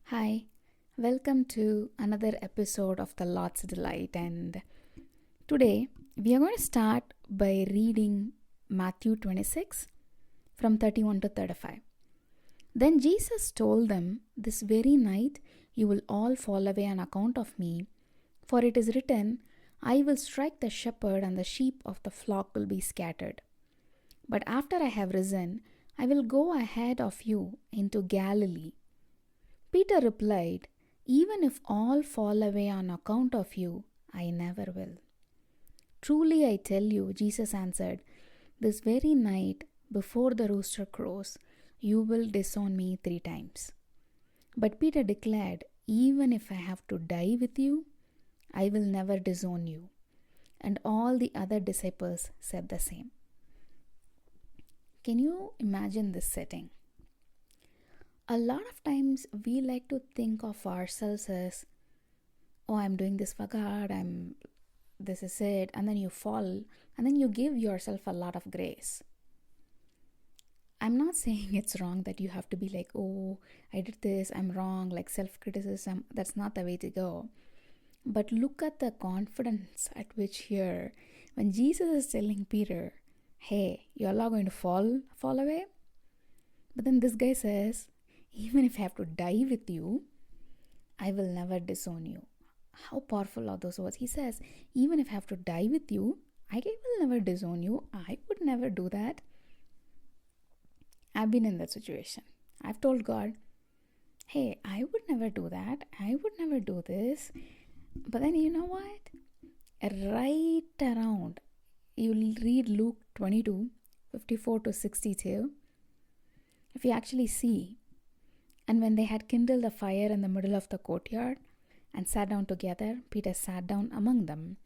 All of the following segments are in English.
Hi, welcome to another episode of The Lord's Delight. And today we are going to start by reading Matthew 26 from 31 to 35. Then Jesus told them, "This very night you will all fall away on account of me, for it is written, I will strike the shepherd, and the sheep of the flock will be scattered. But after I have risen, I will go ahead of you into Galilee." Peter replied, "Even if all fall away on account of you, I never will." "Truly I tell you," Jesus answered, "this very night before the rooster crows, you will disown me 3 times." But Peter declared, "Even if I have to die with you, I will never disown you." And all the other disciples said the same. Can you imagine this setting? A lot of times we like to think of ourselves as, "Oh, I'm doing this for God, this is it," and then you fall, and then you give yourself a lot of grace. I'm not saying it's wrong that you have to be like, "Oh, I did this, I'm wrong," like self-criticism. That's not the way to go. But look at the confidence at which here, when Jesus is telling Peter, "Hey, you're all going to fall away," but then this guy says, "Even if I have to die with you, I will never disown you." How powerful are those words? He says, "Even if I have to die with you, I will never disown you. I would never do that." I've been in that situation. I've told God, "Hey, I would never do that. I would never do this." But then you know what? Right around, you'll read Luke 22, 54 to 62. If you actually see, "And when they had kindled a fire in the middle of the courtyard and sat down together, Peter sat down among them.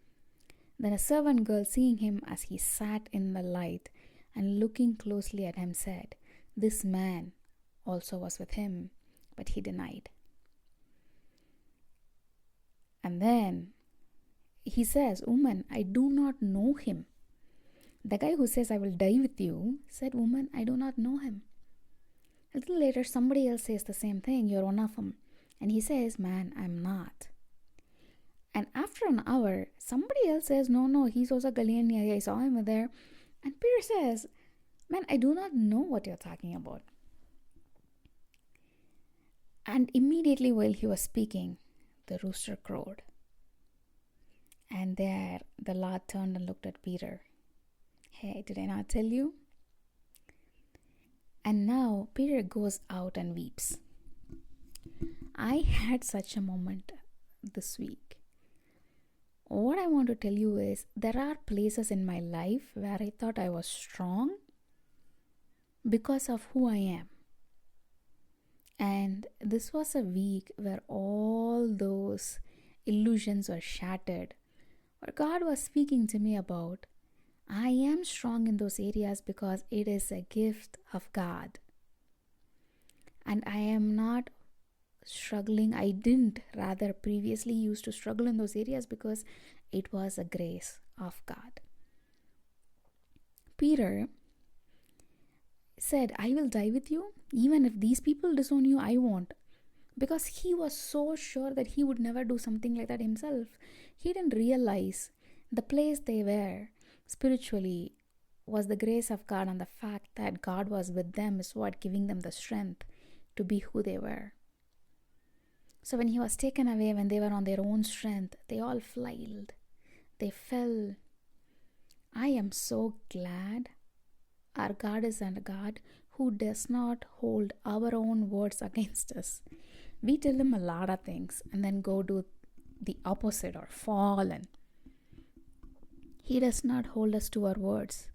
Then a servant girl, seeing him as he sat in the light and looking closely at him, said, 'This man also was with him,' but he denied." And then he says, "Woman, I do not know him." The guy who says, "I will die with you," said, "Woman, I do not know him." A little later, somebody else says the same thing, "You're one of them." And he says, "Man, I'm not." And after an hour, somebody else says, "No, he's also Galilean. I saw him there." And Peter says, "Man, I do not know what you're talking about." And immediately while he was speaking, the rooster crowed. And there the Lord turned and looked at Peter. "Hey, did I not tell you?" And now Peter goes out and weeps. I had such a moment this week. What I want to tell you is, there are places in my life where I thought I was strong because of who I am. And this was a week where all those illusions were shattered, where God was speaking to me about, I am strong in those areas because it is a gift of God. And I am not struggling. I didn't rather previously used to struggle in those areas because it was a grace of God. Peter said, "I will die with you. Even if these people disown you, I won't." Because he was so sure that he would never do something like that himself. He didn't realize the place they were spiritually was the grace of God, and the fact that God was with them is what giving them the strength to be who they were. So when he was taken away, when they were on their own strength, they all flailed. They fell. I am so glad our God is a God who does not hold our own words against us. We tell him a lot of things and then go do the opposite or fall, and he does not hold us to our words.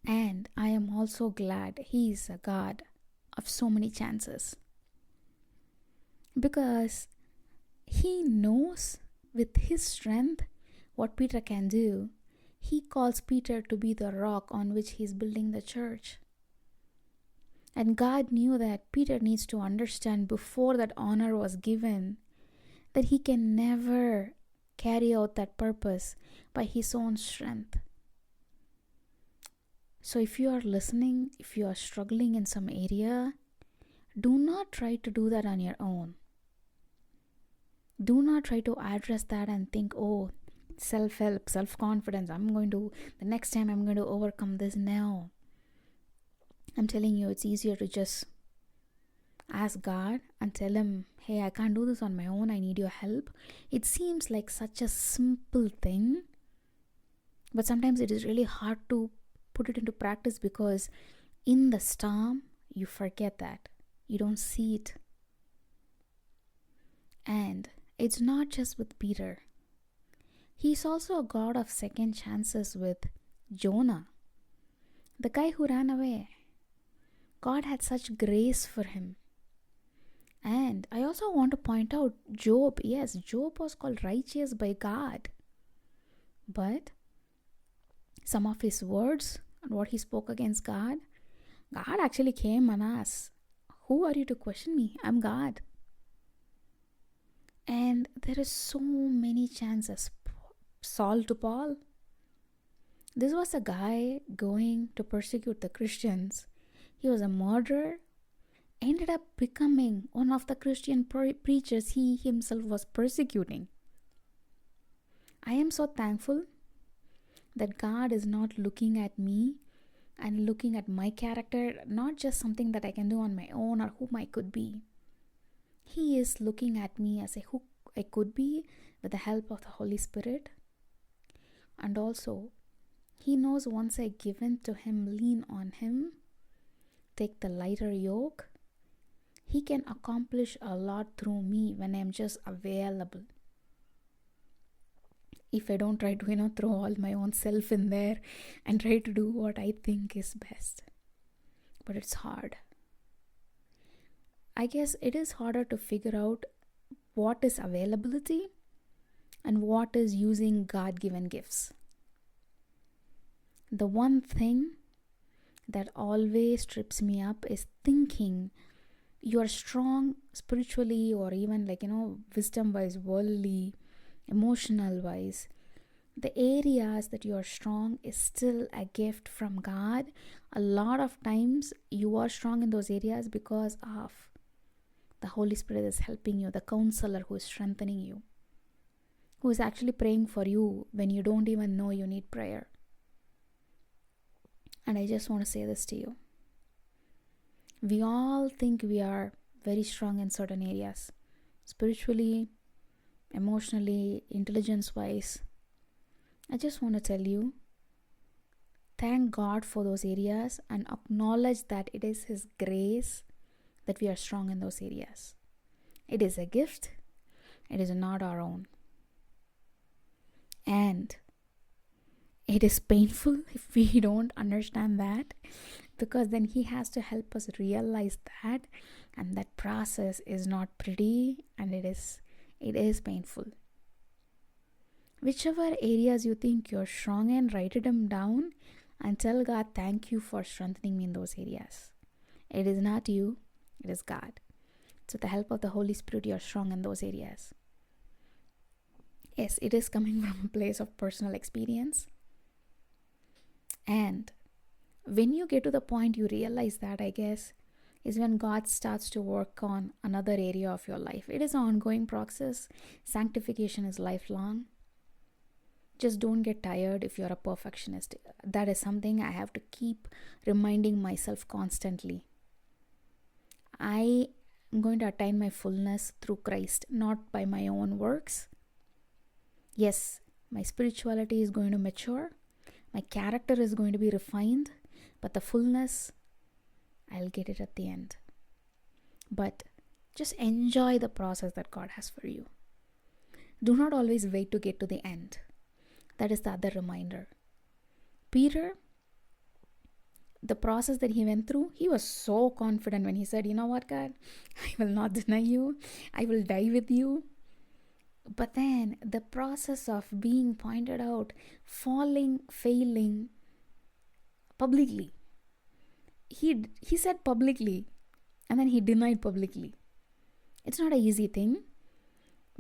And I am also glad he is a God of so many chances, because he knows with his strength what Peter can do. He calls Peter to be the rock on which he is building the church. And God knew that Peter needs to understand before that honor was given that he can never carry out that purpose by his own strength. So if you are listening, if you are struggling in some area, do not try to do that on your own. Do not try to address that and think, oh, self-help, self-confidence, the next time I'm going to overcome this. No. I'm telling you, it's easier to just ask God and tell him, hey, I can't do this on my own, I need your help. It seems like such a simple thing, but sometimes it is really hard to put it into practice, because in the storm, you forget that. You don't see it. And it's not just with Peter. He's also a God of second chances with Jonah, the guy who ran away. God had such grace for him. And I also want to point out Job. Yes, Job was called righteous by God. But some of his words and what he spoke against God actually came and asked, who are you to question me? I'm God. And there is so many chances. Saul to Paul. This was a guy going to persecute the Christians. He was a murderer, ended up becoming one of the Christian preachers he himself was persecuting. I am so thankful that God is not looking at me and looking at my character, not just something that I can do on my own or whom I could be. He is looking at me as who I could be with the help of the Holy Spirit. And also, he knows once I give in to him, lean on him, take the lighter yoke, he can accomplish a lot through me when I'm just available. If I don't try to, throw all my own self in there and try to do what I think is best. But it's hard. I guess it is harder to figure out what is availability and what is using God-given gifts. The one thing that always trips me up is thinking you are strong spiritually, or even wisdom-wise, worldly, emotional-wise. The areas that you are strong is still a gift from God. A lot of times you are strong in those areas because of the Holy Spirit is helping you, the counselor who is strengthening you, who is actually praying for you when you don't even know you need prayer. And I just want to say this to you. We all think we are very strong in certain areas, spiritually, emotionally, intelligence-wise. I just want to tell you, thank God for those areas and acknowledge that it is His grace that we are strong in those areas. It is a gift. It is not our own. And it is painful if we don't understand that, because then He has to help us realize that, and that process is not pretty, and it is painful. Whichever areas you think you're strong in, write them down and tell God, thank you for strengthening me in those areas. It is not you, it is God. So with the help of the Holy Spirit, you're strong in those areas. Yes, it is coming from a place of personal experience. And when you get to the point you realize that, I guess, is when God starts to work on another area of your life. It is an ongoing process. Sanctification is lifelong. Just don't get tired if you're a perfectionist. That is something I have to keep reminding myself constantly. I am going to attain my fullness through Christ, not by my own works. Yes, my spirituality is going to mature. My character is going to be refined. But the fullness, I'll get it at the end. But just enjoy the process that God has for you. Do not always wait to get to the end. That is the other reminder. Peter, the process that he went through, he was so confident when he said, you know what, God, I will not deny you. I will die with you. But then the process of being pointed out, falling, failing publicly. He said publicly, and then he denied publicly. It's not an easy thing.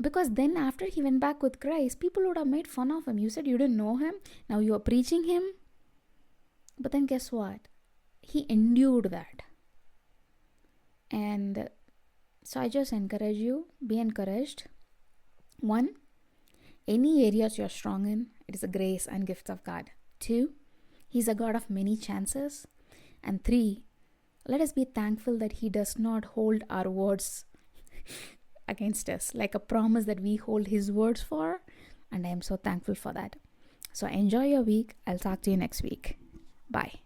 Because then after he went back with Christ, people would have made fun of him. You said you didn't know him. Now you are preaching him. But then guess what? He endured that. And so I just encourage you, be encouraged. 1. Any areas you're strong in, it is a grace and gift of God. 2. He's a God of many chances. And 3. Let us be thankful that He does not hold our words against us, like a promise that we hold His words for. And I am so thankful for that. So enjoy your week. I'll talk to you next week. Bye.